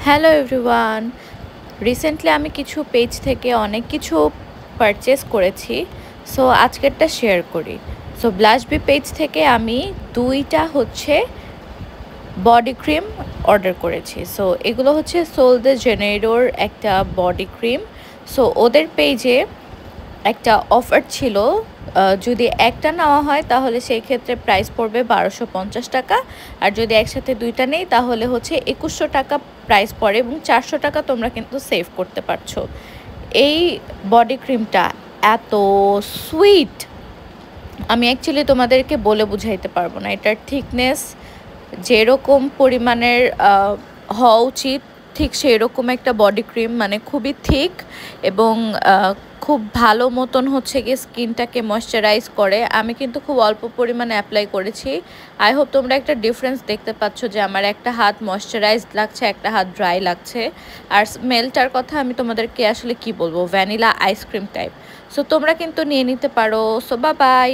Hello everyone, recently আমি কিছু page থেকে অনেক কিছু পারচেস করেছি। সো আজকেরটা শেয়ার করি। সো ব্লাশবি পেজ থেকে আমি 2টা বডি ক্রিম অর্ডার করেছি। সো এগুলো হচ্ছে সোল দ্য জেনেরোর একটা বডি ক্রিম। সো ওদের পেজে একটা অফার ছিল, যদি একটা নেওয়া হয় তাহলে সেই ক্ষেত্রে প্রাইস পড়বে 1250 টাকা, আর যদি একসাথে দুইটা নেই তাহলে হচ্ছে 2100 টাকা প্রাইস পড়ে এবং 400 টাকা তোমরা কিন্তু সেভ করতে পারছো। এই বডি ক্রিমটা এত সুইট, আমি অ্যাকচুয়ালি তোমাদেরকে বলে বুঝাইতে পারবো না। এটার থিকনেস যেরকম পরিমাণের হওয়া উচিত ঠিক সেরকম একটা বডি ক্রিম, মানে খুবই থিক এবং খুব ভালো মতন গিয়ে স্কিনটাকে ময়শ্চারাইজ করে। আমি কিন্তু খুব অল্প পরিমাণে অ্যাপ্লাই করেছি। আই হোপ তোমরা একটা ডিফারেন্স দেখতে পাচ্ছ যে আমার একটা হাত ময়শ্চারাইজড লাগছে, একটা হাত ড্রাই লাগছে। আর স্মেলটার কথা আমি তোমাদেরকে আসলে কি বলবো, ভ্যানিলা আইসক্রিম টাইপ। সো তোমরা কিন্তু নিয়ে নিতে পারো। So bye bye.